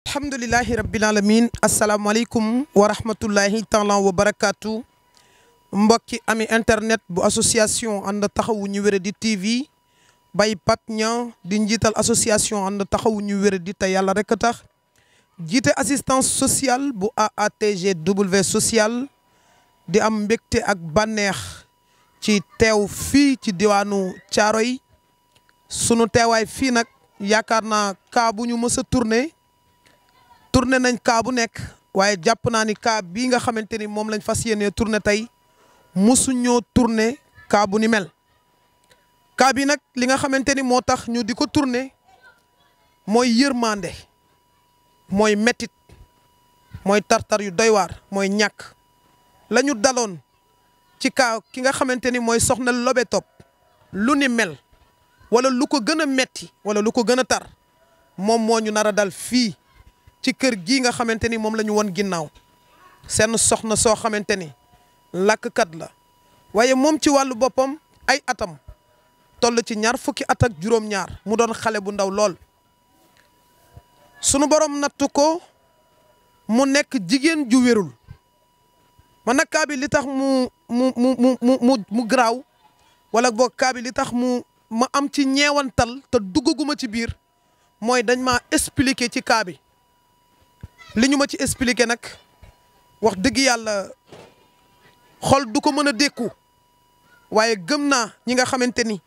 alhamdulillahi rabbil alamin asalaamaaleykum wa rahmatullahi taala wa barakaatu mbokki ami internet bu association ànd taxawu ñu wéradi TV bay Pape Niang di njiital association ànd taxawu ñu wéradi te yàlla rek a tax jiite assistance sociale bu AATGW social di am mbégte ak bànneex ci teew fii ci diwaanu Thiaroye sunu teewaay fii nag yaakaar naa kaa bu ñu mës a tourné nañ kaa bu nekk waaye jàpp naa ni kaa bii nga xamante ni moom lañ fas yéenee tourné tey mosuñoo tourné kaa bu ni mel kaa bi nag li nga xamante ni moo tax ñu di ko tourné mooy yërmande mooy mettit mooy tartar yu doy waar mooy ñàkk la ñu daloon ci kaa ki nga xamante ni mooy soxna Lobé Top lu ni mel wala lu ko gën a metti wala lu ko gën a tar moom moo ñu nar a dal fii ci kër gii nga xamante ni moom la ñu won ginnaaw seen soxna soo xamante ni làkkat la waaye moom ci wàllu boppam ay atam toll ci ñaar fukki at ak juróom-ñaar mu doon xale bu ndaw lool sunu borom nattu ko mu nekk jigéen ju wérul man nag kaa bi li tax mu garaaw wala boog kaa bi li tax ma am ci ñeewantal te duggaguma ci biir mooy dañ ma expliquer ci kaa bi li ñu ma ci expliquer nag wax dëgg yàlla xol du ko mën a dékku waaye gëm naa ñi nga xamante ni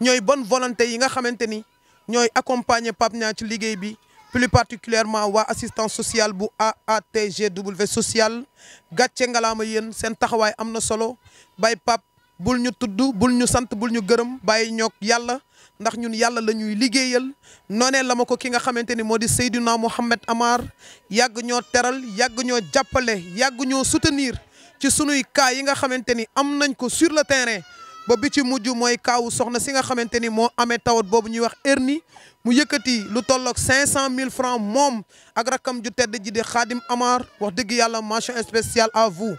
ñooy bonne volonté yi nga xamante ni ñooy accompagner Pape Niang ci liggéey bi plus particulièrement waa assistance sociale bu AATGW social gàcce ngalaama yéen seen taxawaay am na solo bay Pape bul ñu tudd bul ñu sant bul ñu gërëm bàyyi ñoog yàlla ndax ñun yàlla la ñuy liggéeyal noonee la ma ko ki nga xamante ni moo di Seydina Mohamed Amar yàgg ñoo teral yàgg ñoo jàppale yàgg ñoo soutenir ci sunuy cas yi nga xamante ni am nañ ko sur le terrain ba bi ci mujj mooy kaawu soxna si nga xamante ni moo amee tawat boobu ñuy wax hernie mu yëkkati lu tolloog 500 000 francs moom ak rakam ju tedd ji di Khadim Amar wax dëgg yàlla mention spéciale à vous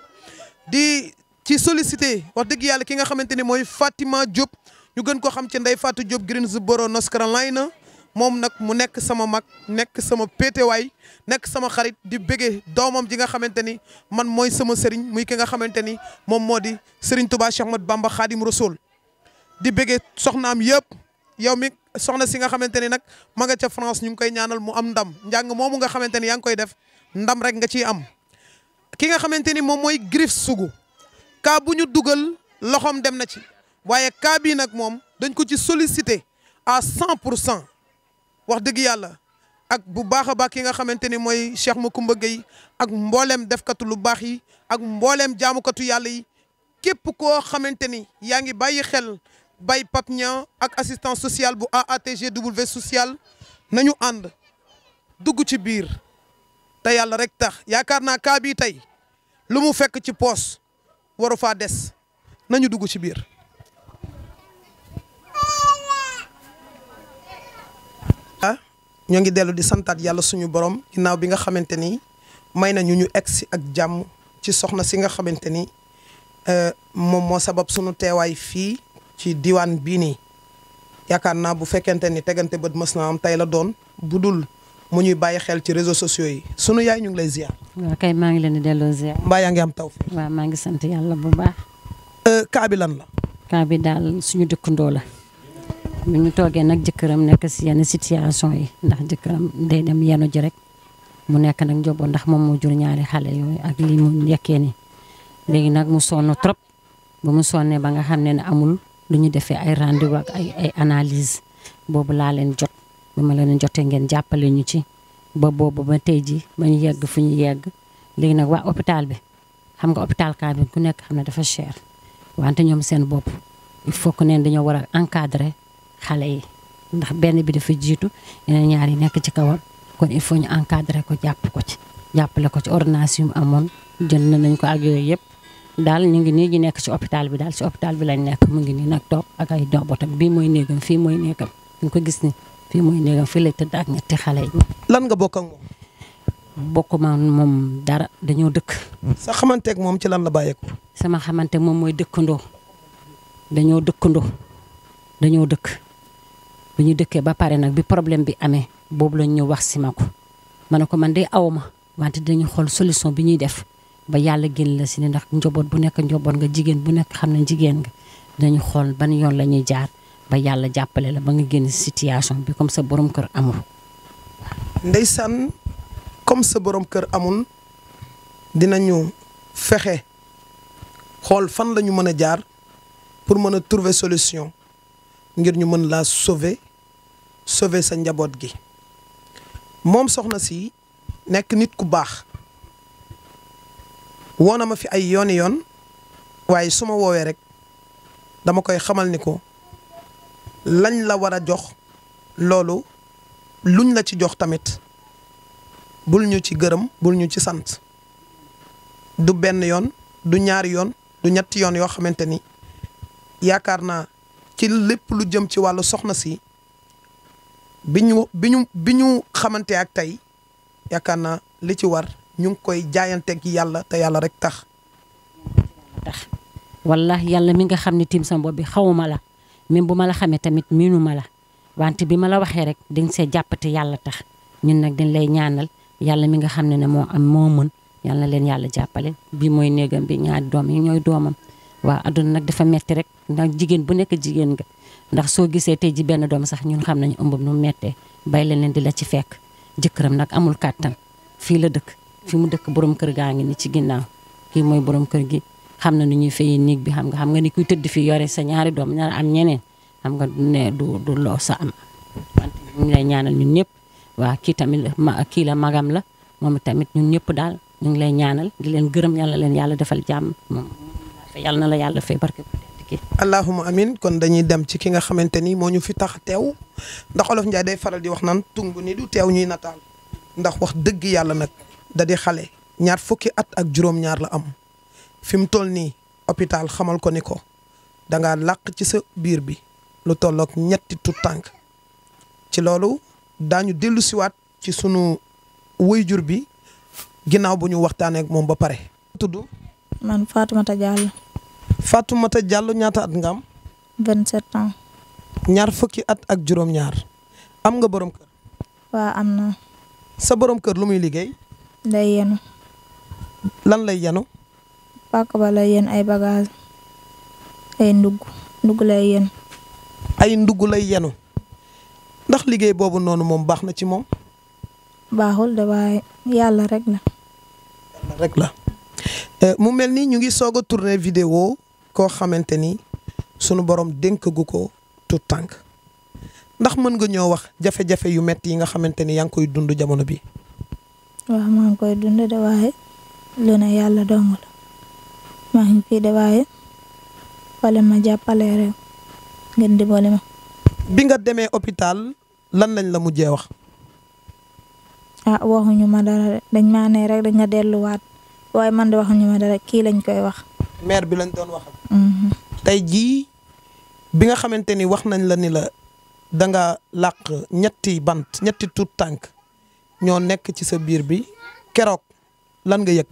di ci sollicité wax dëgg yàlla ki nga xamante ni mooy Fatima Diop ñu gën ko xam ci Ndeye Fatou Diop Greensboro North Carolina moom nag mu nekk sama mag nekk sama péetewaay nekk sama xarit di bëggee doomam ji nga xamante ni man mooy sama sëriñ muy ki nga xamante ni moom moo di Serigne Touba Cheikh Ahmadou Bamba Khadim Rasoul di bëggee soxnaam yëpp yow mi soxna si nga xamante ni nag ma nga ca France ñu ngi koy ñaanal mu am ndam njàng moomu nga xamante ni yaa ngi koy def ndam rek nga ciy am ki nga xamante ni moom mooy Griff Sougou kaa bu ñu dugal loxoom dem na ci waaye kaa bii nag moom dañ ko ci sollicité à 100% wax dëgg yàlla ak bu baax a baax ki nga xamante ni mooy Cheikh Macoumba Gueye ak mbooleem defkatu lu baax yi ak mbooleem jaamukatu yàlla yi képp koo xamante ni yaa ngi bàyyi xel bay Pape Niang ak assistance sociale bu AATGW social nañu ànd dugg ci biir te yàlla rek tax yaakaar naa kaa bii tey lu mu fekk ci poos waru faa des nañu dugg ci biir ñoo ngi dellu di santaat yàlla suñu borom ginnaaw bi nga xamante ni may nañu ñu egsi ak jàmm ci soxna si nga xamante ni moom moo sabab suñu teewaay fii ci diwaan bii nii yaakaar naa bu fekkente ni tegante bët mës na am tey la doon bu dul mu ñuy bàyyi xel ci réseaux sociaux yi sunu yaay ñu ngi lay ziar. waaw kay maa ngi leen di delloo ziar. mbaa yaa ngi am taw. waaw maa ngi sant yàlla bu baax. kaa bi lan la. kaa bi daal suñu dëkkandoo la. bu ñu toogee nag jëkkëram nekk si yenn situation yi ndax jëkkëram day dem yenu ji rek mu nekk nag njaboot ndax moom moo jur ñaari xale yooyu ak lii mu yekkee ni léegi nag mu sonn trop ba mu sonnee ba nga xam ne amul lu ñu defee ay rendez-vous ak ay analyse boobu laa leen jot ba ma leen jotee ngeen jàppale ñu ci ba boobu ba tey ji ba ñu yegg fu ñu yegg léegi nag waa hôpital bi xam nga hôpital kaa bi ku nekk xam ne dafa cher wante ñoom seen bopp il faut que neen dañoo war a encadrer xale yi ndax benn bi dafa jiitu yeneen ñaar yi nekk ci kawam kon il faut ñu encadrer ko jàppale ko ci ordonnance yu mu amoon jënd nañ ko ak yooyu yëpp daal ñu ngi nii ñu nekk ci hôpital bi daal ci hôpital bi lañ nekk mu ngi nii nag toog ak ay njabootam bii mooy néegam fii mooy néegam ñu ko gis ni fii mooy néegam fii lay tëdd ak ñetti xale yi. lan nga bokk ak moom. bokk ma moom dara dañoo dëkk. sa xamanteeg moom ci lan la bàyyeeku. sama xamante moom mooy dëkkandoo dañoo dëkk bi ñu dëkkee ba pare nag bi problème bi amee boobu lañ ñu wax si ma ko ma ne ko man de aw ma wante dañu xool solution bi ñuy def ba yàlla génn la si ne ndax njaboot bu nekk njaboot nga jigéen bu nekk xam ne jigéen nga dañu xool ban yoon la ñuy jaar ba yàlla jàppale la ba nga génn situation bi comme sa borom kër amul. ndeysaan comme sa borom kër amul dinañu fexe xool fan la ñu mën a jaar pour mën a trouver solution ngir ñu mën laa sauver sa njaboot gi. moom soxna si nekk nit ku baax woona ma fi ay yooni yoon waaye su ma woowee rek dama koy xamal ni ko lañ la war a jox loolu luñ la ci jox tamit bul ñu ci gërëm bul ñu ci sant du benn yoon du ñaari yoon du ñetti yoon yoo xamante ni yaakaar naa ci lépp lu jëm ci wàllu soxna si bi ñu xamante ak tey yaakaar naa li ci war ñu ngi koy jaayanteeg yàlla te yàlla rek tax. wallahi yàlla mi nga xam ne tim sa bopp bi xawuma la même bu ma la xamee tamit miinu ma la wante bi ma la waxee rek dañ see jàppate yàlla tax ñun nag dañ lay ñaanal yàlla mi nga xam ne moo am moo mën yàlla na leen yàlla jàppale bi mooy néegam bi ñaari doom yi ñooy doomam. waaw adduna nag dafa metti rek ndax jigéen bu nekk jigéen nga ndax soo gisee tey ji benn doom sax ñun xam nañu ëmbam nu mettee bay leen di la ci fekk jëkkëram nag amul kàttan fii la dëkk fi mu dëkk borom kër gaa ngi ni ci ginnaaw kii mooy borom kër gi xam na nu ñuy fayee néeg bi xam nga ni kuy tëdd fi yore sa ñaari doom ñaar am ñeneen xam nga ne du loo sa am wante ñu lay ñaanal ñun ñëpp waa kii tamit kii la magam la moom tamit ñun ñëpp daal ñu ngi lay ñaanal di leen gërëm yàlla leen yàlla defal jàmm moom yàlla na la yàlla fay barke ki allahuma amin kon dañuy dem ci ki nga xamante ni moo ñu fi tax teew ndax olof Njaay day faral di wax naan tungu ni du teew ñuy nataal ndax wax dëgg yàlla nag da di xale ñaar fukki at ak juróom-ñaar la am fi mu toll nii hôpital xamal ko ni ko dangaa làq ci sa biir bi lu tollook ñetti tut tànk ci loolu daañu dellu siwaat ci sunu waajur bi ginnaaw bu ñu waxtaanee ak moom ba pare. tudd man Fatoumata Diallo. Fatoumata Diallo ñaata at nga am. 27 ans. ñaar fukki at ak juróom-ñaar am nga borom kër. waa am na. sa borom kër lu muy liggéey. day yenu. lan lay yenu. pàkk ba lay yen ay bagage ay ndugg lay yen. ay ndugg lay yenu ndax liggéey boobu noonu moom baax na ci moom. baaxul de waaye yàlla rek la. yàlla rek la. mu mel ni ñu ngi soog a tourner vidéo koo xamante ni sunu borom dénk gu ko tout tànk ndax mën nga ñoo wax jafe-jafe yu metti yi nga xamante ni yaa ngi koy dund jamono bi. waaw maa ngi koy dund de waaye lu ne yàlla dong la maa ngi fii de waaye wala ma jàppale rek ngeen dimbali ma. bi nga demee hôpital lan lañ la mujjee wax. waxuñu ma dara dañ maa ne rek dañ nga delluwaat waaye man de waxuñu ma dara kii lañ koy wax. maire bi lañ doon waxal. tey jii bi nga xamante ni wax nañ la ni la danga làq ñetti tuut tànk ñoo nekk ci sa biir bi keroog lan nga yëg.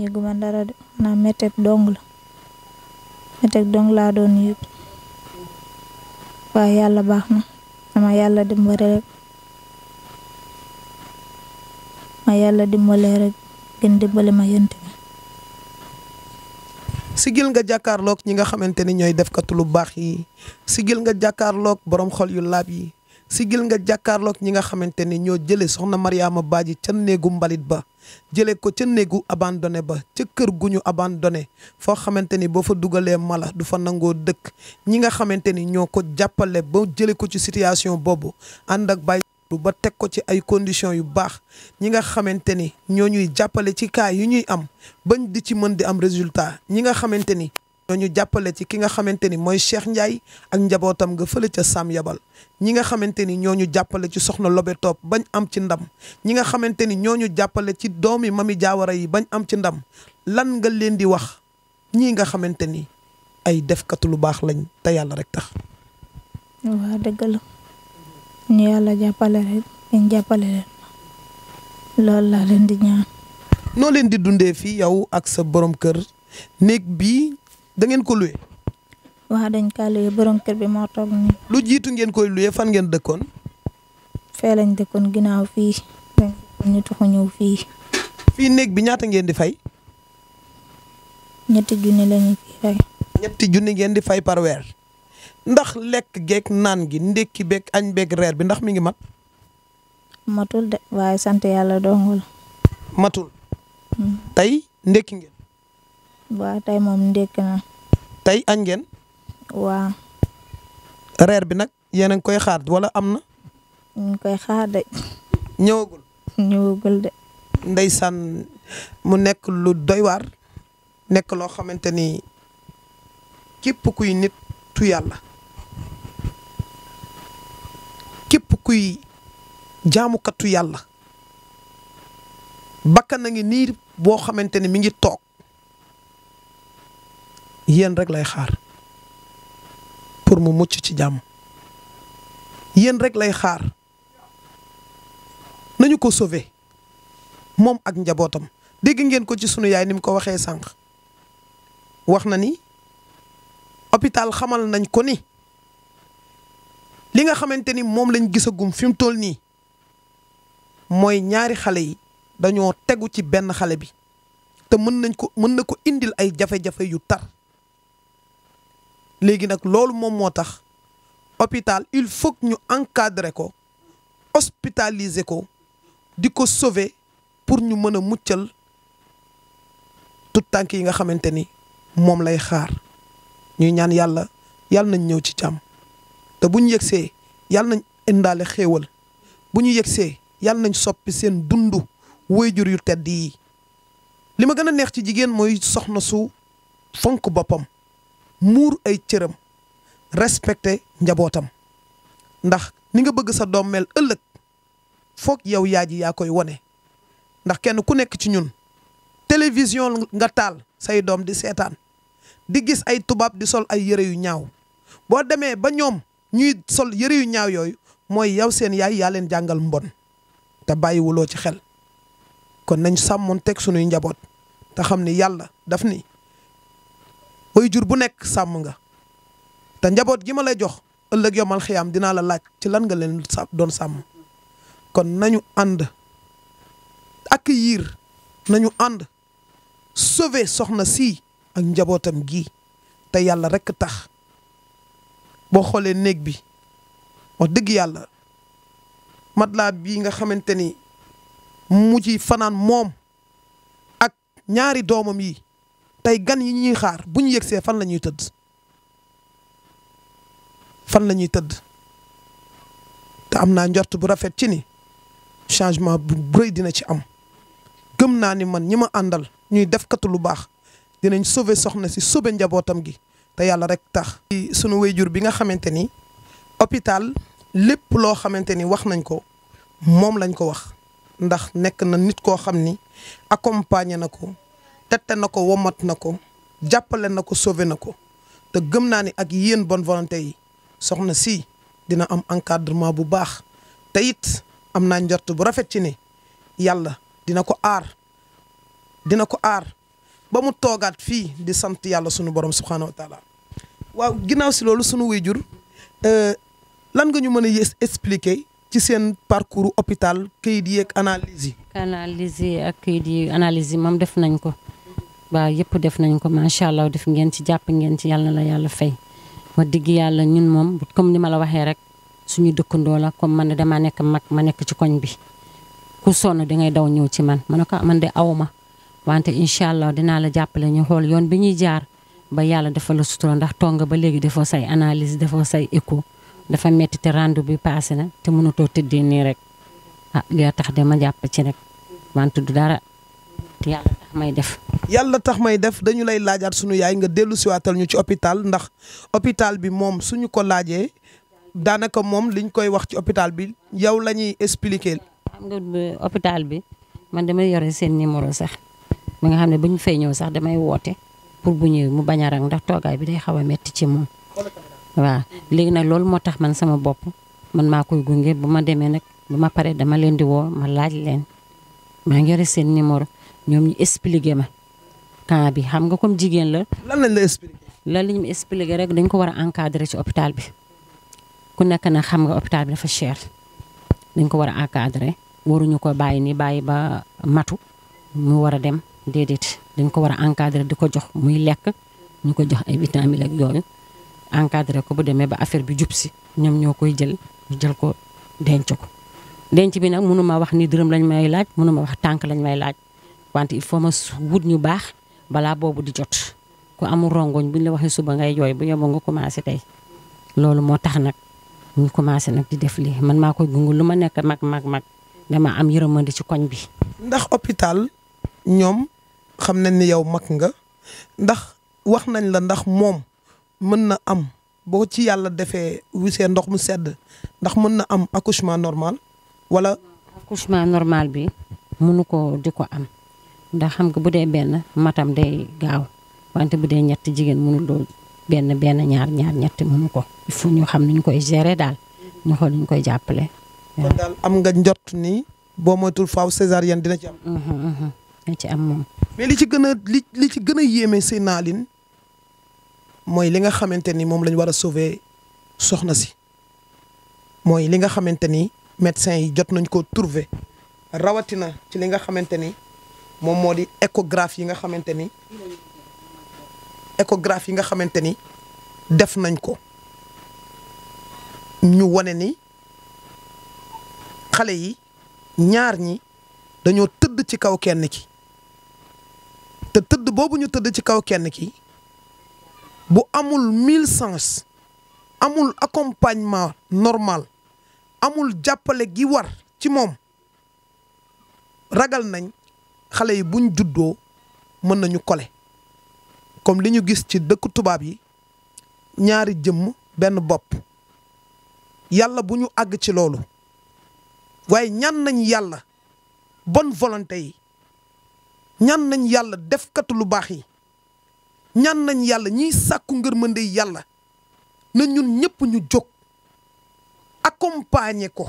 yëguma dara de xanaa métteeg dong laa doon yëg waaye yàlla baax na sama yàlla dimbali rek gën dimbali ma yent mi. sigil nga jàkkaarloog ñi nga xamante ni ñooy defkatu lu baax yi sigil nga jàkkaarloog borom xol yu laab yi sigil nga jàkkaarloog ñi nga xamante ni ñoo jëlee soxna Mariama Badji ca néegu mbalit ba jëlee ko ca néegu abandonné ba ca kër gu ñu abandonné foo xamante ni boo fa dugalee mala du fa nangoo dëkk ñi nga xamante ni ñoo ko jàppale ba jëlee ko ci situation boobu ànd ak bàyyi ba teg ko ci ay conditions yu baax ñi nga xamante ni ñoo ñuy jàppale ci cas yu ñuy am bañ di ci mën di am résultat ñi nga xamante ni ñoo ñu jàppale ci ki nga xamante ni mooy Cheikh Ndiaye ak njabootam nga fële ca Sam Yabal ñi nga xamante ni ñoo ñu jàppale ci soxna Lobe Top bañ am ci ndam ñi nga xamante ni ñoo ñu jàppale ci doomi Mami Diawara yi bañ am ci ndam lan nga leen di wax ñii nga xamante ni ay defkatu lu baax lañ te yàlla rek tax. waaw dëgg la ñu yàlla jàppale rek ngeen jàppale leen loolu laa leen di ñaan. noo leen di dundee fii yow ak sa borom kër néeg bii da ngeen ko luye. waaw dañ kaa luye borom kër bi moo toog nii. lu jiitu ngeen koy luye fan ngeen dëkkoon. fee lañ dëkkoon ginnaaw fii ñu taxu ñëw fii. fii néeg bi ñaata ngeen di fay. ñetti junni lañu fi fay. ñetti junni ngeen di fay par weer. ndax lekk geeg naan gi ndékki beeg añ beeg reer bi ndax mi ngi mat. matul de waaye sant yàlla dong la. matul. tey ndékki ngeen. waaw tey moom ndékki na. tey añ ngeen. waaw. reer bi nag yéen a ngi koy xaar wala am na. ñu ngi koy xaar de. ñëwagul. ñëwagul de. ndeysaan mu nekk lu doy waar nekk loo xamante ni képp kuy nit tu yàlla képp kuy jaamukatu yàlla bakkan na ngi nii boo xamante ni mi ngi toog yéen rek lay xaar pour mu mucc ci jàmm yéen rek lay xaar nañu ko sauver moom ak njabootam dégg ngeen ko ci sunu yaay ni mu ko waxee sànq wax na ni hôpital xamal nañ ko ni li nga xamante ni moom lañ gisagum fi mu toll nii mooy ñaari xale yi dañoo tegu ci benn xale bi te mën na ko indil ay jafe-jafe yu tar léegi nag loolu moom moo tax hôpital il faut ñu encadrer ko hospitaliser ko di ko sauver pour ñu mën a muccal tout tànk yi nga xamante ni moom lay xaar ñuy ñaan yàlla nañ ñëw ci jàmm te bu ñu yegsee yàlla nañ indaale xéewal bu ñu yegsee yàlla nañ soppi seen dundu waajur yu tedd yi li ma gën a neex ci jigéen mooy soxna su fonk boppam muur ay cëram respecté njabootam ndax ni nga bëgg sa doom mel ëllëg foog yow yaa ji yaa koy wone ndax kenn ku nekk ci ñun télévision nga taal say doom di seetaan di gis ay tubaab di sol ay yëre yu ñaaw boo demee ba ñoom ñuy sol yëre yu ñaaw yooyu mooy yow seen yaay yaa leen jàngal mbon te bàyyiwuloo ci xel kon nañ sàmmoon teg sunuy njaboot te xam ni yàlla daf ni waajur bu nekk sàmm nga te njaboot gi ma lay jox ëllëg yomal xiyaam dinaa la laaj ci lan nga leen doon sàmm kon nañu ànd accueillir nañu ànd sauver soxna si ak njabootam gi te yàlla rekk tax boo xoolee néeg bi wax dëgg yàlla matelas bii nga xamante ni mu ci fanaan moom ak ñaari doomam yi tey gan yi ñuy xaar bu ñu yegsee fan la ñuy tëdd te am naa njort bu rafet ci ni changement bu rëy dina ci am gëm naa ni man ñi ma àndal ñuy defkatu lu baax dinañ sauver soxna si sauver njabootam gi te yàlla rek tax. sunu wayjur bi nga xamante ni hôpital lépp loo xamante ni wax nañ ko moom lañ ko wax ndax nekk na nit koo xam ni accompagner na ko tette na ko womat na ko jàppale na ko sauver na ko te gëm naa ni ak yéen bonne volonté yi soxna si dina am encadrement bu baax te it am naa njort bu rafet ci ne yàlla dina ko aar ba mu toogaat fii di sant yàlla sunu borom subxanahu wa taala. waaw ginnaaw si loolu sunu wayjur lan nga ñu mën a expliquer ci seen parcours hôpital kayit yi ak analyse yi. analyse yi ak kayit yi analyse yi moom def nañ ko waaw yëpp def nañ ko macha allah def ngeen ci jàpp ngeen ci yàlla na la yàlla fay. ma digg yàlla ñun moom comme ni ma la waxee rek suñu dëkkandoo la comme man damaa nekk mag ma nekk ci koñ bi ku sonn dangay daw ñëw ci man ne ko man de awma wante incha allah dinaa la jàppale ñu xool yoon bi ñuy jaar ba yàlla dafa la sutura ndax toog nga ba léegi defoo say analyse defoo say écho dafa metti te rendu bi passé na te mënatoo tëddee nii rek li tax de ma jàpp ci rek wante du dara te yàlla tax may def. yàlla tax may def dañu lay laajaat sunu yaay nga dellu siwaatal ñu ci hôpital ndax hôpital bi moom suñu ko laajee daanaka moom liñ koy wax ci hôpital bi yow la ñuy expliquer. xam nga hôpital bi man damay yore seen numéro sax mi nga xam ne bu ñu fay ñëw sax damay woote pour bu ñëwee mu bañ a rang ndax toogaay bi day xaw a metti ci moom. waaw léegi nag loolu moo tax man sama bopp man maa koy gunge bu ma demee nag bu ma paree dama leen di woo ma laaj leen maa ngi yore seen numéro ñoom ñu expliquer ma cas bi xam nga comme jigéen la. lan lañ la expliquer. lan la ñu expliquer rek dañ ko war a encadrer ci hôpital bi ku nekk na xam nga hôpital bi dafa cher dañ ko war a encadrer waruñu ko bàyyi ni bàyyi ba matu mu war a dem déedéet dañ ko war a encadrer di ko jox muy lekk ñu ko jox ay vitamines ak yooyu encadrer ko bu demee ba affaire bi jub si ñoom ñoo koy jël ñu jël ko denc ko. denc bi nag mënuma wax ni dërëm lañ may laaj mënuma wax tànk lañ may laaj wante il faut ma wut ñu baax balaa boobu di jot ku amul rongoñ buñ la waxee suba ngay jooy bu yóbbu nga commencé tey loolu moo tax nag ñu commencé nag di def lii man maa koy gungu lu ma nekk mag dama am yërmande ci koñ bi. ndax hôpital ñoom xam nañ ni yow mag nga ndax wax nañ la ndax moom mën na am boo ci yàlla defee wisee ndox mu sedd ndax mën na am accouchement normal wala. accouchement normal bi mënu ko di ko am ndax xam nga bu dee benn matam day gaaw wante bu dee ñett jigéen mënu doo benn ñaar ñett mënu ko il faut ñu xam ni ñu koy gérer daal ñu xool ñu koy jàppale. kon daal am nga njort ni boo moytul faaw césarienne dina ci am. dina ci am moom. mais li ci gën a yéeme Seydina Aline mooy li nga xamante ni moom lañ war a sauver soxna si mooy li nga xamante ni médecin yi jot nañ ko trouver rawatina ci li nga xamante ni moom moo di échographe yi nga xamante ni def nañ ko ñu wane ni xale yi ñaar ñi dañoo tëdd ci kaw kenn ki te tëdd boobu ñu tëdd ci kaw kenn ki bu amul 1000 sens amul accompagnement normal amul jàppale gi war ci moom ragal nañ xale yi buñ juddoo mën nañu kole comme li ñu gis ci dëkku tubaab yi ñaari jëmm benn bopp yàlla bu ñu àgg ci loolu waaye ñaan nañ yàlla bonne volonté yi ñaan nañ yàlla defkatu lu baax yi ñaan nañ yàlla ñiy sàkku ngërmande yàlla na ñun ñëpp ñu jóg accompagner ko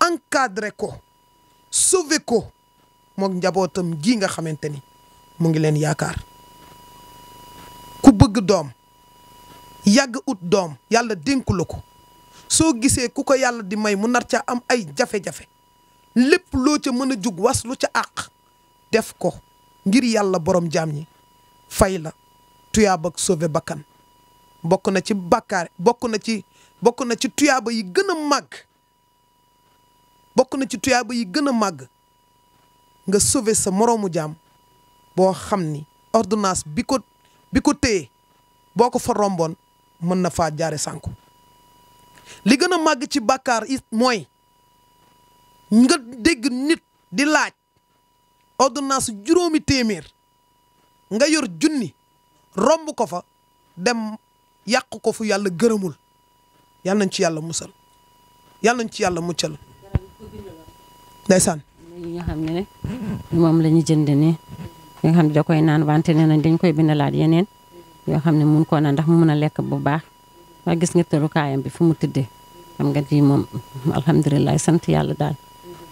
encadrer ko sauver ko mook njabootam ji nga xamante ni mu ngi leen yaakaar ku bëgg doom yàgg ut doom yàlla dénku la ko soo gisee ku ko yàlla di may mu nar ca am ay jafe-jafe lépp loo ca mën a jug was lu ca àq def ko ngir yàlla borom jaam ñi fay la tuyaaba ak sauver bakkan bokk na ci bàkkaar bokk na ci tuyaaba yi gën a màgg bokk na ci tuyaaba yi gën a màgg nga sauver sa moroomu jaam boo xam ni ordonnance bi ko téye boo ko fa romboon mën na faa jaare sànku li gën a màgg ci bàkkaar it mooy nga dégg nit di laaj ordonnance 5 téeméer nga yor junni romb ko fa dem yàq ko fu yàlla gërëmul yàlla nañ ci yàlla musal yàlla nañ ci yàlla muccal ndeysaan yi nga xam ne moom la ñu jënd ne nga xam ne da koy naan wante nee nañ dañ koy bindalaat yeneen yoo xam ne mun koo naan ndax mu mun a lekk bu baax waaye gis nga tërukaayam bi fu mu tëddee xam nga di moom alhamdulilah sant yàlla daal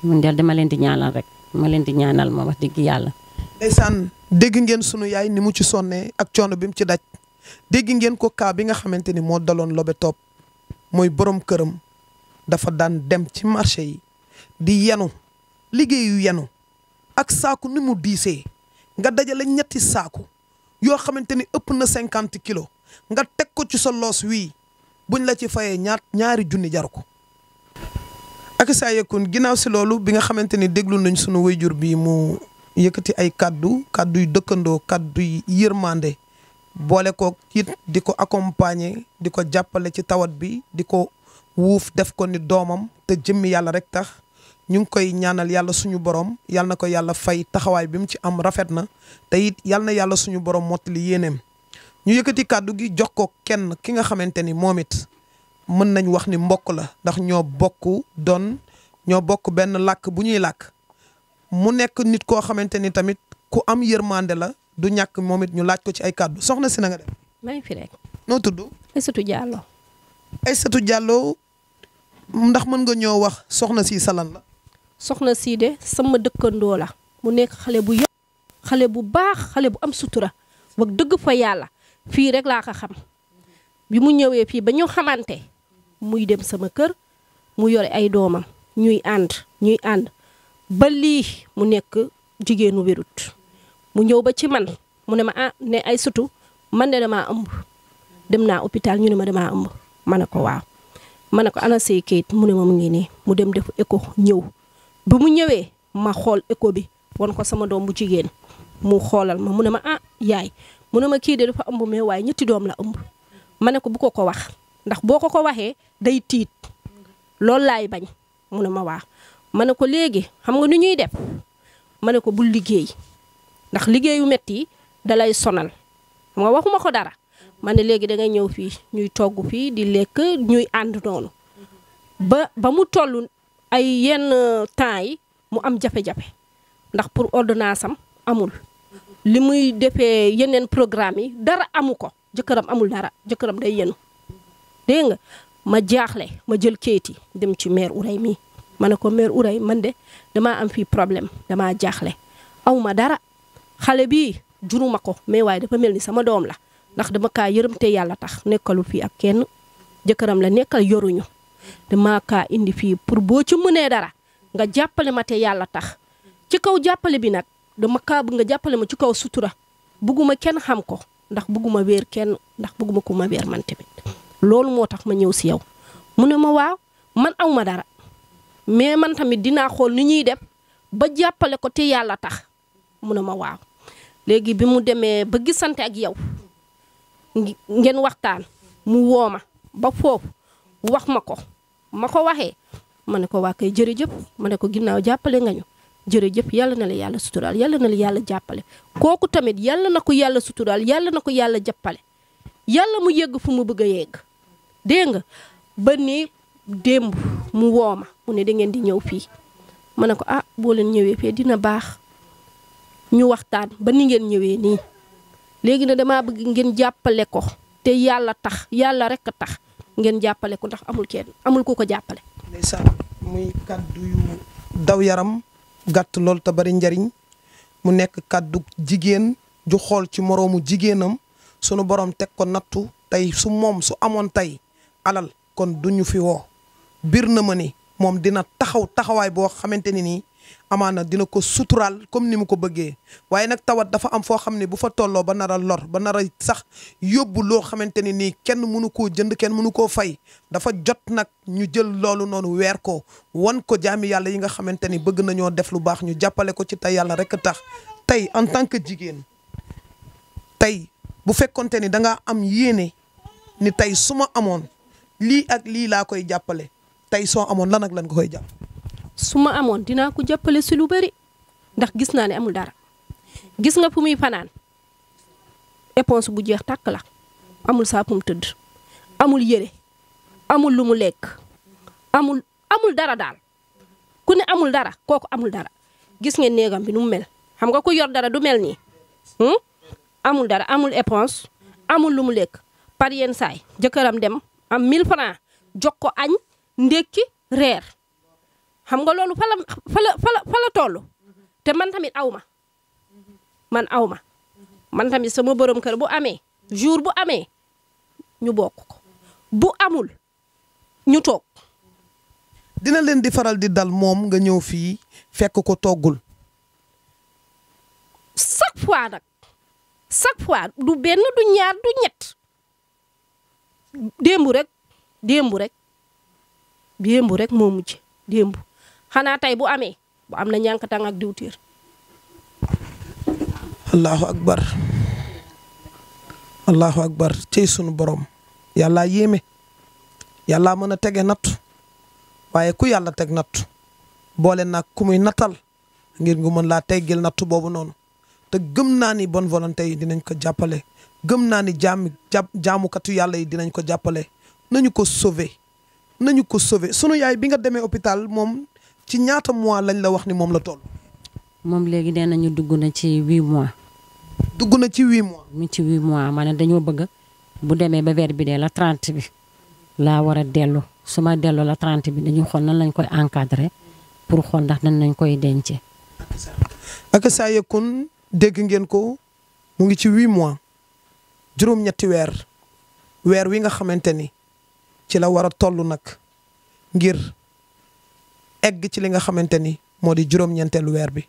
mun del dama leen di ñaanal rek dama leen di ñaanal ma wax dëgg yàlla. ndeysaan dégg ngeen sunu yaay ni mu ci sonnee ak coono bi mu ci daj dégg ngeen ko kaa bi nga xamante ni moo daloon lobe topp mooy borom këram dafa daan dem ci marché yi di yenu liggéeyu yenu ak saaku ni mu diisee nga dajale 3 saaku yoo xamante ni ëpp na 50 kilos nga teg ko ci sa loos wii buñ la ci fayee ñaari junni jaru ko. ak saa yëkkun ginnaaw si loolu bi nga xamante ni déglu nañ sunu wayjur bi mu yëkkati ay kaddu yu dëkkandoo kaddu yu yërmande boole ko it di ko accompagner di ko jàppale ci tawat bi di ko wuuf def ko ni doomam te jëmmi yàlla rek tax ñu ngi koy ñaanal yàlla suñu borom yàlla na ko yàlla fay taxawaay bi mu ci am rafet na te it yàlla na yàlla suñu borom mottali yéeneem ñu yëkkati kàddu gi jox ko kenn ki nga xamante ni moom it mën nañ wax ni mbokk la ndax ñoo bokk benn làkk bu ñuy làkk mu nekk nit koo xamante ni tamit ku am yërmande la du ñàkk moom it ñu laaj ko ci ay kàddu soxna si na nga def. maa ngi fi rek. noo tudd. Aïssatou Diallo. Aïssatou Diallo ndax mën nga ñoo wax soxna si salan la. soxna sii de sama dëkkandoo la mu nekk xale bu yëpp xale bu baax xale bu am sutura wax dëgg fa yàlla fii rek laa ko xam bi mu ñëwee fii ba ñu xamante muy dem sama kër mu yore ay doomam ñuy ànd ba lii mu nekk jigéenu wérut mu ñëw ba ci man mu ne ma ne ay sutu man de damaa ëmb dem naa hôpital ñu ne ma damaa ëmb ma ne ko waaw ma ne ko ana say kayit mu ne ma mu ngi nii mu dem def écho ñëw bu mu ñëwee ma xool écho bi won ko sama doom bu jigéen mu xoolal ma mu ne ma yaay mu ne ma kii de dafa ëmb mais waaye ñetti doom la ëmb ma ne ko bu ko wax ndax boo ko waxee day tiit loolu laay bañ mu ne ma waaw ma ne ko léegi xam nga nu ñuy def ma ne ko bul liggéey ndax liggéeyu metti yi dalay sonal xam nga waxuma ko dara ma ne léegi da ngay ñëw fii ñuy togg fii di lekk ñuy ànd noonu ba mu toll ay yenn temps yi mu am jafe-jafe ndax pour ordonnance am amul li muy defee yeneen programme yi dara amu ko jëkkëram amul dara jëkkëram day yenu dégg nga ma jaaxle ma jël kayit yi dem ci mère Uray mii ma ne ko mère Uray man de damaa am fii problème damaa jaaxle aw ma dara xale bii juruma ko mais waaye dafa mel ni sama doom la ndax dama kaa yërëm te yàlla tax nekkalu fii ak kenn jëkkëram la nekkal yoruñu dama kaa indi fii pour boo ci mënee dara nga jàppale ma te yàlla tax ci kaw jàppale bi nag dama kaa bëgg nga jàppale ma ci kaw sutura bugguma kenn xam ko ndax bugguma wéer kenn ndax bugguma ku ma wéer man tamit loolu moo tax ma ñëw si yow mu ne ma waaw man aw ma dara mais man tamit dinaa xool ni ñuy def ba jàppale ko te yàlla tax mu ne ma waaw léegi bi mu demee ba gisante ak yow ngeen waxtaan mu woo ma ba foofu wax ma ko waxee ma ne ko waa kay jërëjëf ma ne ko ginnaaw jàppale nga ñu jërëjëf yàlla na la yàlla suturaal yàlla na la yàlla jàppale kooku tamit yàlla na ko yàlla suturaal yàlla na ko yàlla jàppale yàlla mu yegg fu mu bëgg a yegg dégg nga ba ni démb mu woo ma mu ne da ngeen di ñëw fii ma ne ko boo leen ñëwee fii dina baax ñu waxtaan ba ni ngeen ñëwee nii léegi nag damaa bëgg ngeen jàppale ko te yàlla tax yàlla rek a tax ngeen jàppale ko ndax amul ku ko jàppale. ndeysaan muy kaddu yu daw yaram gàtt lool te bari njariñ mu nekk kaddu jigéen ju xool ci moroomu jigéenam sunu borom teg ko nattu tey su amoon tey alal kon duñu fi woo bir na ma ni moom dina taxawaay boo xamante ni nii amaana dina ko suturaal comme ni mu ko bëggee waaye nag tawat dafa am foo xam ne bu fa tolloo ba nar a lor ba nar a sax yóbbu loo xamante ni nii kenn mënu koo jënd kenn mënu koo fay dafa jot nag ñu jël loolu noonu weer ko wan ko jaami yàlla yi nga xamante ni bëgg nañoo def lu baax ñu jàppale ko ci tey yàlla rek a tax tey en tant que jigéen tey bu fekkonte ni da nga am yéene ni tey su ma amoon lii ak lii laa koy jàppale tey soo amoon lan ak lan nga koy jàpp. su ma amoon dinaa ko jàppale si lu bari ndax gis naa ne amul dara gis nga fu muy fanaan éponge bu jeex tàkk la amul saa fu mu tëdd amul yére amul lu mu lekk amul dara daal ku ne amul dara kooku amul dara gis ngeen néegam bi nu mu mel xam nga ku yor dara du mel nii amul dara amul éponge amul lu mu lekk par yenn saay jëkkëram dem am 1000 francs jox ko añ ndékki reer xam nga loolu fa la toll te man tamit aw ma man tamit sama borom kër bu amee jour bu amee ñu bokk ko bu amul ñu toog. dina leen di faral di dal moom nga ñëw fii fekk ko toggul. chaque fois du benn du ñaar du ñett démb rek moo mujj démb xanaa tey bu amee bu am na ñànkatang ak diwtiir. allahu akbar cey sunu borom yàlla yéeme yàlla mën a tege nattu waaye ku yàlla teg nattu boole nag ku muy nattal ngir ngu mën laa teggil nattu boobu noonu te gëm naa ni bonne volonté yi dinañ ko jàppale gëm naa ni jaamukatu yàlla yi dinañ ko jàppale nañu ko sauver sunu yaay bi nga demee hôpital moom ci ñaata mois lañ la wax ni moom la toll. moom léegi nee nañu dugg na ci 8 mois. dugg na ci 8 mois. mu ci 8 mois maanaam dañoo bëgg bu demee ba weer bi dee la 30 bi laa war a dellu su ma delloo la 30 bi dañuy xool nan lañ koy encadrer pour xool ndax nan lañ koy dencee. ak saa yëkkun dégg ngeen ko mu ngi ci 8 mois juróom-ñetti weer wi nga xamante ni ci la war a toll nag ngir egg ci li nga xamante ni moo di juróom-ñeenteelu weer bi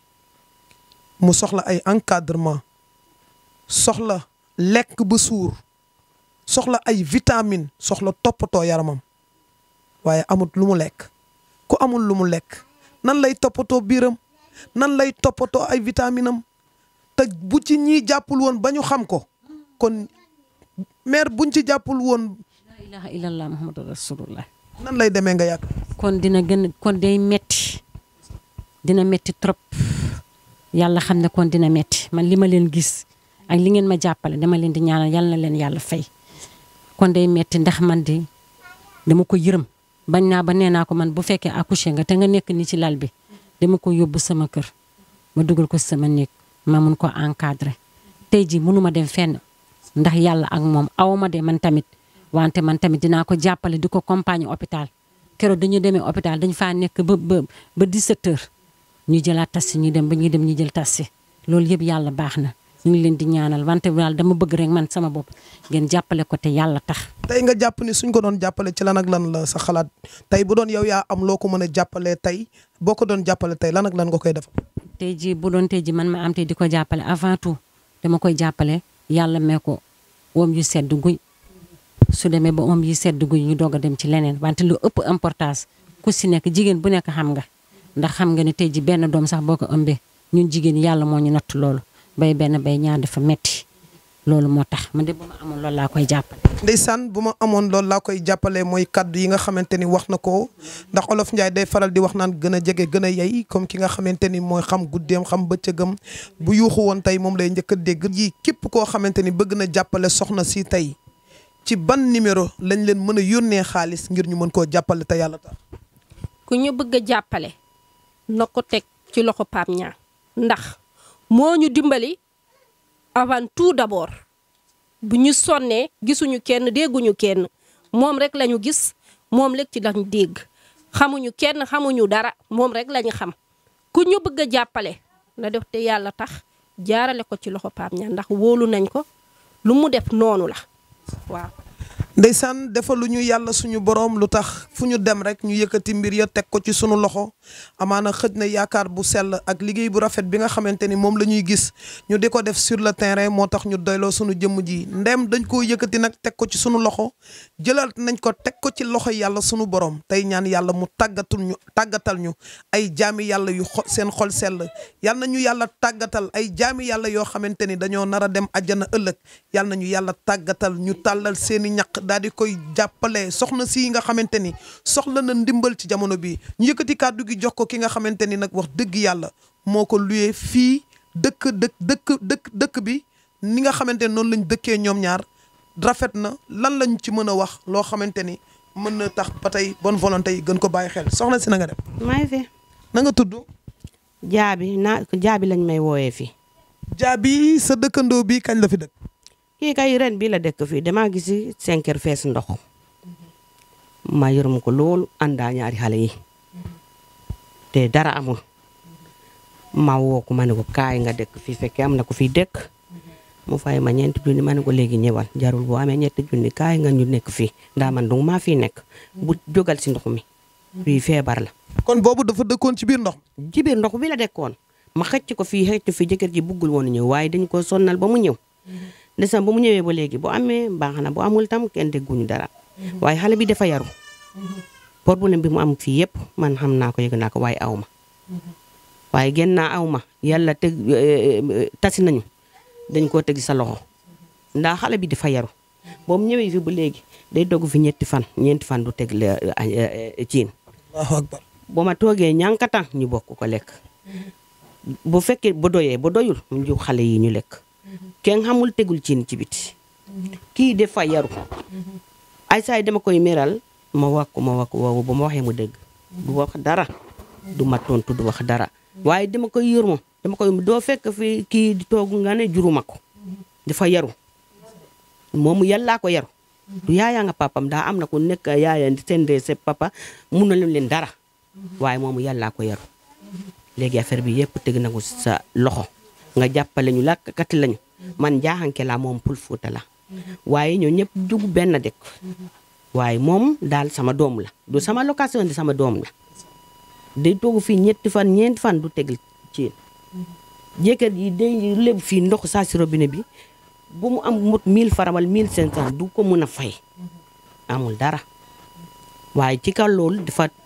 mu soxla ay encadrement soxla lekk ba suur soxla ay vitamine soxla toppatoo yaramam waaye amut lu mu lekk ku amul lu mu lekk nan lay toppatoo biiram nan lay toppatoo ay vitamine am te bu ci ñii jàppul woon ba ñu xam ko kon mère buñ ci jàppul woon la ilaha illallah muhammadu rasulullah nan lay demee nga yàgg kon kon day metti dina metti trop yàlla xam ne kon dina metti man li ma leen gis ak li ngeen ma jàppale dama leen di ñaanal yàlla na leen yàlla fay kon day metti ndax man di dama ko yërëm bañ naa ba nee naa ko man bu fekkee accouché nga te nga nekk ni ci lal bi dama ko yóbbu sama kër ma dugal ko sama néeg ma mun ko encadré tey ji mënuma dem fenn ndax yàlla ak moom awma de man tamit wante man tamit dinaa ko jàppale di ko compagnie hôpital keroog dañu demee hôpital dañ faa nekk ba 17 heures ñu jëlaat tas si ñu dem ba ñuy dem ñu jël tas si loolu yëpp yàlla baax na ñu ngi leen di ñaanal wante daal dama bëgg rek man sama bopp ngeen jàppale ko te yàlla tax. tey nga jàpp ni suñ ko doon jàppale ci lan ak lan la sa xalaat tey bu doon yow yaa am loo ko mën a jàppalee tey boo ko doon jàppale tey lan ak lan nga koy def. tey jii bu doon tey jii man ma am tey di ko jàppale avant tout dama koy jàppale yàlla mee ko oom yu sedd guy su demee ba oom yu sedd guy ñu doog a dem ci leneen wante lu ëpp importance ku si nekk jigéen bu nekk xam nga ndax xam nga ne tey ji benn doom sax boo ko ëmbee ñun jigéen yàlla moo ñu natt loolu bay benn bay ñaar dafa metti loolu moo tax man de bu ma amoon loolu laa koy jàppale. ndeysaan bu ma amoon loolu laa koy jàppale mooy kaddu yi nga xamante ni wax na ko ndax olof Njaay day faral di wax naan gën a jege gën a yey comme ki nga xamante ni mooy xam guddeem xam bëccëgam bu yuuxu woon tey moom lay njëkk a dégg yi képp koo xamante ni bëgg na jàppale soxna si tey ci ban numéro lañ leen mën a yónnee xaalis ngir ñu mën koo jàppale te yàlla tax. ku ñu bëgg a jàppale na ko teg ci loxo Pape Niang ndax moo ñu dimbali avant tout d'abord bu ñu sonnee gisuñu kenn dégguñu kenn moom rek lañu gis moom rek ci lañu dégg xamuñu kenn xamuñu dara moom rek lañu xam ku ñu bëgg a jàppale na def te yàlla tax jaarale ko ci loxo Pape Niang ndax wóolu nañ ko lu mu def noonu la waaw. ndeysaan defaluñu yàlla suñu borom lu tax fu ñu dem rek ñu yëkkati mbir ya teg ko ci sunu loxo amaana xëj na yaakaar bu sell ak liggéey bu rafet bi nga xamante ni moom la ñuy gis ñu di ko def sur le terrain moo tax ñu doyloo sunu jëmm ji ndem dañ koo yëkkati nag teg ko ci sunu loxo jëlal nañ ko teg ko ci loxo yàlla sunu borom tey ñaan yàlla mu tàggatal ñu ay jaami yàlla yu seen xol sell yal na ñu yàlla tàggatal ay jaami yàlla yoo xamante ni dañoo nar a dem àjjana ëllëg yal na ñu yàlla tàggatal ñu tàllal seeni ñaq daal di koy jàppale soxna si nga xamante ni soxla na ndimbal ci jamono bi ñu yëkkati kàddu gi jox ko ki nga xamante ni nag wax dëgg yàlla moo ko luyee fii dëkk bi ni nga xamante ni noonu lañ dëkkee ñoom ñaar rafet na lan lañ ci mën a wax loo xamante ni mën na tax ba tey bonne volonté yi gën ko bàyyi xel soxna si na nga def. may fi. na nga tudd. jaabi lañ may wooyee fii. jaabi sa dëkkandoo bi kañ la fi dëkk. kii kay ren bii la dëkk fii damaa gis 5 heures fees ndox ma yërëm ko loolu àndaa ñaari xale yi te dara amul ma woo ko ma ne ko kaay nga dëkk fii fekkee am na ko fii dëkk mu fay ma ñeenti junni ma ne ko léegi ñëwal jarul boo amee ñetti junni kaay nga ñu nekk fii ndaa man dong maa fii nekk bu jógal si ndox mi fii feebar la. kon boobu dafa dëkkoon ci biir ndox mi. ci biir ndox bi la dëkkoon ma xëcc ko fii jëkkër ji buggul woon ñëw waaye dañ ko sonnal ba mu ñëw. ndeysaan ba mu ñëwee ba léegi bu amee baax na bu amul tam kenn dégguñu dara waaye xale bi dafa yaru problème bi mu am fii yëpp man xam naa ko yëg naa ko waaye aw ma waaye génn naa aw ma yàlla teg tasi nañu dañ koo teg sa loxo ndax xale bi dafa yaru ba mu ñëwee fi ba léegi day dogg fi ñeenti fan du teg la ciin ba ma toogee ñankatan ñu bokk ko lekk bu fekkee ba doyul mu jox xale yi ñu lekk kenn xamul tegul ciin ci biti kii dafa yaru ay saay dama koy meral ma wax ko waaw ba ma waxee mu dégg du wax dara du ma tontu du wax dara waaye dama koy yërmo doo fekk fi kii di toog nga ne juruma ko dafa yaru moomu yàllaa ko yaru du yaaya nga papam daa am na ku nekk yaaya seen se papa mun na leen dara waaye moomu yàllaa ko yaru léegi affaire bi yëpp teg na ko sa loxo nga jàppale ñu lakkati lañu man jaaxanke la moom Pël Fuuta la waaye ñoo ñëpp dugg benn dëkk waaye moom daal sama doom la du sama location di sama doom la day toogu fii ñeenti fan ñeenti fan du tegal ci jëkkër yi day lépp fii ndox saa si robinet bi bu mu am mot 1000 francs wala 1500 du ko mën a fay amul dara waaye ci kaw loolu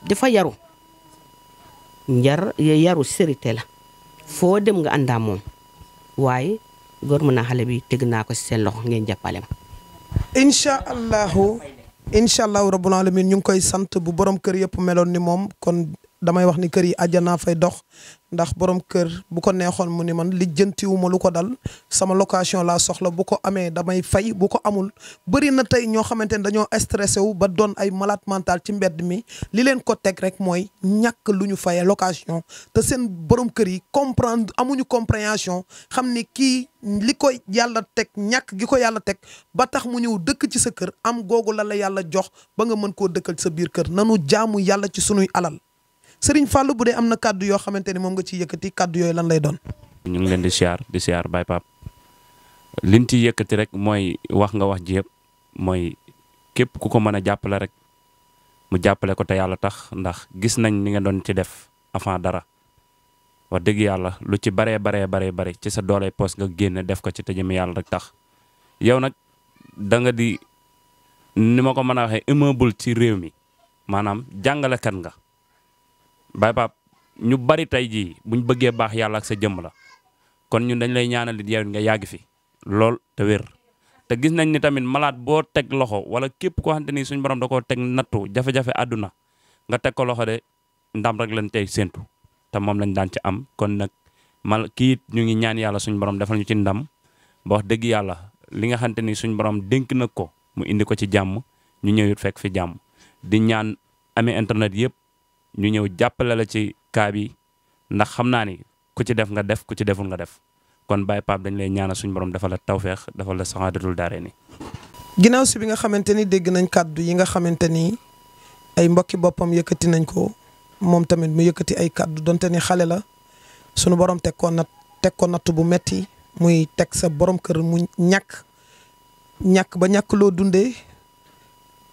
dafa yaru yaru sérité la foo dem nga àndaa moom waaye góor mën naa xale bi teg naa ko si seen loxo ngeen jàppale ma. incha allahu rabbul alamin ñu ngi koy sant bu borom kër yëpp meloon ni moom kon damay wax ni kër yi àjjanaa fay dox ndax borom kër bu ko neexoon mu ni man lijjantiwuma lu ko dal sama location laa soxla bu ko amee damay fay bu ko amul bëri na tey ñoo xamante ne dañoo stressé wu ba doon ay malade mental ci mbedd mi li leen ko teg rek mooy ñàkk lu ñu fayee location te seen borom kër yi comprendre amuñu compréhension xam ni kii li koy yàlla teg ñàkk gi ko yàlla teg ba tax mu ñëw dëkk ci sa kër am googu la yàlla jox ba nga mën koo dëkkal ci sa biir kër nanu jaamu yàlla ci sunuy alal Serigne Fallou bu dee am na kàddu yoo xamante ni moom nga ciy yëkkati kàddu yooyu lan lay doon. ñu ngi leen di siyaar Baye Pape liñ ciy yëkkati rek mooy wax nga wax ji yëpp mooy képp ku ko mën a jàppale rek mu jàppale ko te yàlla tax ndax gis nañ ni nga doon ci def avant dara wax dëgg yàlla lu ci baree ci sa doole poos nga génne def ko ci te jëme yàlla rek tax yow nag da nga di ni ma ko mën a waxee immeuble ci réew mi maanaam jàngalekat nga. Baye Pape ñu bari tey jii buñ bëggee baax yàlla ak sa jëmm la kon ñun dañ lay ñaanal it yow nga yàgg fi lool te wér te gis nañ ni tamit malade boo teg loxo wala képp koo xamante ni suñ borom da koo teg nattu jafe-jafe àdduna nga teg ko loxo de ndam rek lañ tey séntu te moom lañ daan ci am kon nag kii ñu ngi ñaan yàlla suñ borom defal ñu ci ndam ba wax dëgg yàlla li nga xamante ni suñ borom dénk na ko mu indi ko ci jàmm ñu ñëw it fekk fi jàmm di ñaan amee internet yëpp. ñu ñëw jàppale la ci kaa bi ndax xam naa ni ku ci def nga def ku ci deful nga def kon Baye Pape dañ lay ñaanal suñu borom defal la tawfeex defal la saxaadatul daare ni ginnaaw si bi nga xamante ni dégg nañ kàddu yi nga xamante ni ay mbokki boppam yëkkati nañ ko moom tamit mu yëkkati ay kàddu donte ni xale la suñu borom teg ko natt bu metti muy teg sa borom kër mu ñàkk ba ñàkk loo dundee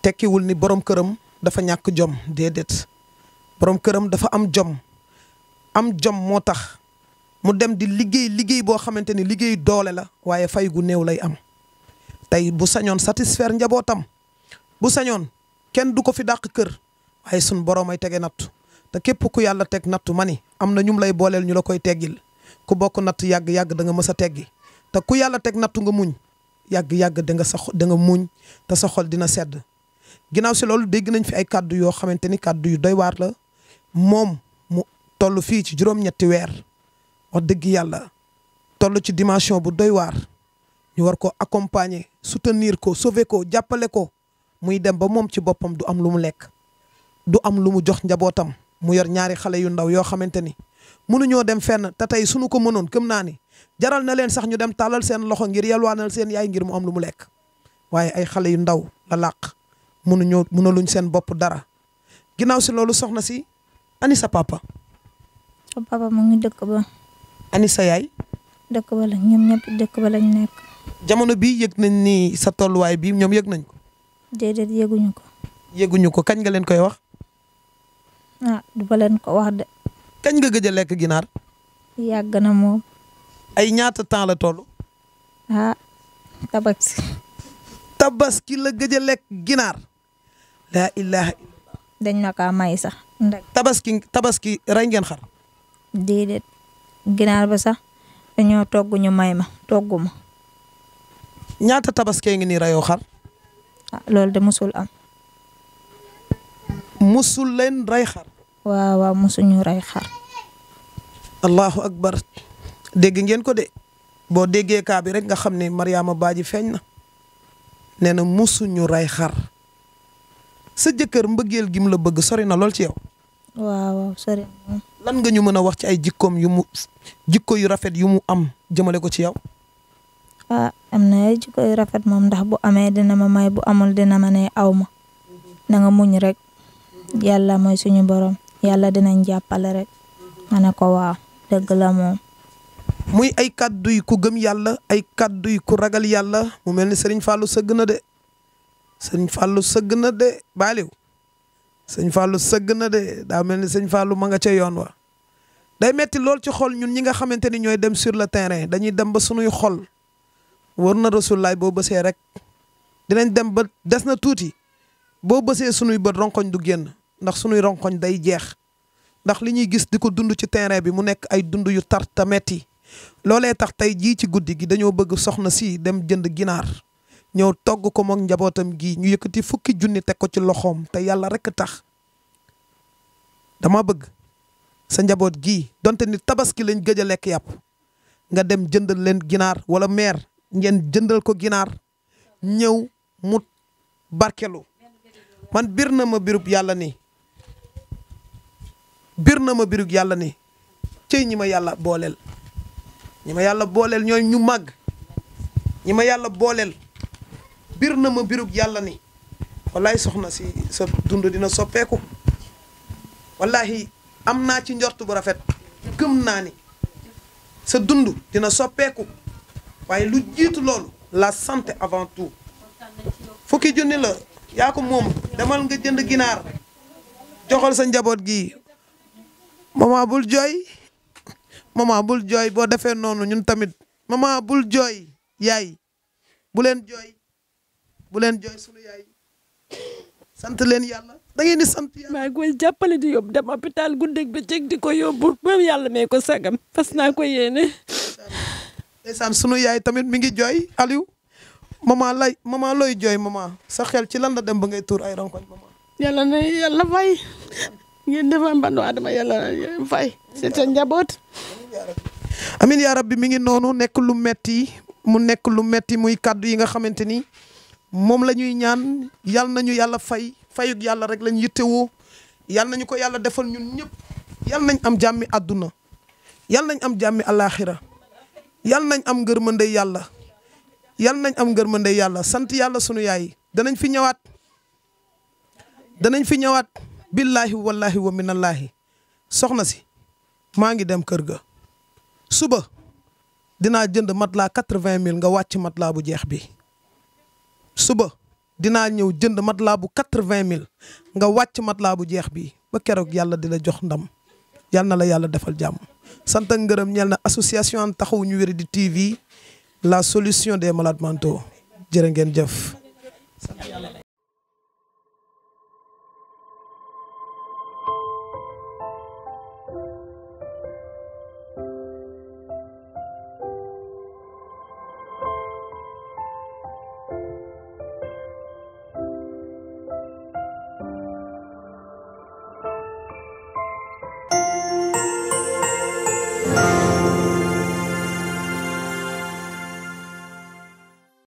tekkiwul ni borom këram dafa ñàkk jom déedéet. borom këram dafa am jom moo tax mu dem di liggéey boo xamante ni liggéey doole la waaye fay gu néew lay am tey bu sañoon satisfaire njabootam bu sañoon kenn du ko fi dàq kër waaye sun borom ay tege nattu te képp ku yàlla teg nattu ma ni am na ñum lay booleel ñu la koy teggil ku bokk natt yàgg-yàgg da nga mës a teggi te ku yàlla teg nattu nga muñ yàgg-yàgg da nga muñ te sa xol dina sedd ginnaaw si loolu dégg nañ fi ay kàddu yoo xamante ni kàddu yu doy waar la moom mu toll fii ci juróom-ñetti weer wax dëgg yàlla toll ci dimension bu doy waar ñu war ko accompagner soutenir ko sauver ko jàppale ko muy dem ba moom ci boppam du am lu mu lekk du am lu mu jox njabootam mu yor ñaari xale yu ndaw yoo xamante ni mënuñoo dem fenn te tey suñu ko mënoon gëm naa ni jaral na leen sax ñu dem tàllal seen loxo ngir yalwaanal seen yaay ngir mu am lu mu lekk waaye ay xale yu ndaw la làq mënaluñ seen bopp dara ginnaaw si loolu soxna si ani sa papa. sa papa mu ngi dëkk ba. ani sa yaay. dëkk ba lañ ñoom ñëpp dëkk ba lañ nekk. jamono bii yëg nañ ni sa tolluwaay bi ñoom yëg nañ ko. déedéet yëguñu ko. yëguñu ko kañ nga leen koy wax. du ba leen ko wax de. kañ nga gëj a lekk ginaar. yàgg na moom. ay ñaata temps la toll. tabaski la gëj a lekk ginaar. laa ilaha dañ ma kaa may sax. tabaski rey ngeen xar. déedéet ginaar ba sax dañoo togg ñu may ma togg ma. ñaata tabaskee ngi nii reyoo xar. loolu de musul am. musul leen rey xar. waaw musuñu rey xar. allahu akbar dégg ngeen ko de boo déggee kaa bi rek nga xam ne Mariama Badji feeñ na nee na musuñu rey xar. sa jëkkër mbëggeel gi mu la bëgg sori na lool ci yow. waaw sori na. lan nga ñu mën a wax ci ay jikko yu rafet yu mu am jëmale ko ci yow. am na ay jikko yu rafet moom ndax bu amee dina ma may bu amul dina ma ne aw ma na nga muñ rek yàlla mooy suñu borom yàlla dinañ jàppale rek ma ne ko waaw dëgg la moom. muy ay kàddu yu ku gëm yàlla ay kàddu yu ku ragal yàlla mu mel ni Serigne Fallou sëgg na de. Serigne Fallou sëgg na de baaliw sëñ Fallou sëgg na de daa mel ni sëñ Fallou ma nga ca yoon wa. day metti lool ci xol ñun ñi nga xamante ni ñooy dem sur le terrain dañuy dem ba sunuy xol war na rasulaay boo bësee rek dinañ dem ba des na tuuti boo bësee sunuy bët ronkoñ du génn ndax sunuy ronkoñ day jeex ndax li ñuy gis di ko dund ci terrain bi mu nekk ay dund yu tar te metti loolee tax tey jii ci guddi gi dañoo bëgg soxna si dem jënd ginaar ñëw togg ko mook njabootam gi ñu yëkkati 10 junni teg ko ci loxoom te yàlla rek tax dama bëgg sa njaboot gii donte ni tabaski lañ gëj a lekk yàpp nga dem jëndal leen ginaar wala meer ngeen jëndal ko ginaar ñëw mu barkelu man bir na ma birub yàlla ni cëy ñi ma yàlla booleel ñooy ñu màgg ñi ma yàlla booleel bir na ma birub yàlla ni wallaay soxna si sa dund dina soppeeku wallahi am naa ci njort bu rafet gëm naa ni sa dund dina soppeeku waaye lu jiitu loolu la santé avant tout 10 junni la yaa ko moom demal nga jënd ginaar joxal sa njaboot gi maman bul jooy boo defee noonu ñun tamit maman bul jooy yaay bu leen jooy sunu yaay sant leen yàlla da ngeen di sant yàlla. maa ngi koy jàppale di yóbbu dem hôpital guddeeg bëccëg di ko yóbbu ba yàlla may ko sagam fas naa ko yéene. ndeysaan sunu yaay tamit mi ngi jooy Aliou maman looy jooy maman sa xel ci lan la dem ba ngay tuur ay ronkoñ maman. yàlla na yàlla fay ngeen defar mbandu Adama yàlla na fay c'est sa njaboot. amin yaa rabbi mi ngi noonu nekk lu metti muy kàddu yi nga xamante ni moom la ñuy ñaan yal nañu yàlla fayug yàlla rek lañ yittewoo yal nañu ko yàlla defal ñun ñëpp yal nañ am jàmmi àdduna yal nañ am jàmmi alaaxira yal nañ am ngërmande yàlla sant yàlla sunu yaay danañ fi ñëwaat billaahi wallaahi wa minallaahi soxna si maa ngi dem kër ga suba dinaa jënd matelas 80 000 nga wàcc matelas bu jeex bi suba dinaa ñëw jënd matelas bu 80 000 nga wàcc matelas bu jeex bi ba keroog yàlla di la jox ndam yal na la yàlla defal jàmm sant ak ngërëm ñeel na association Taxawu ñu Wéradi TV la solution des malades mentaux jërë ngeen jëf.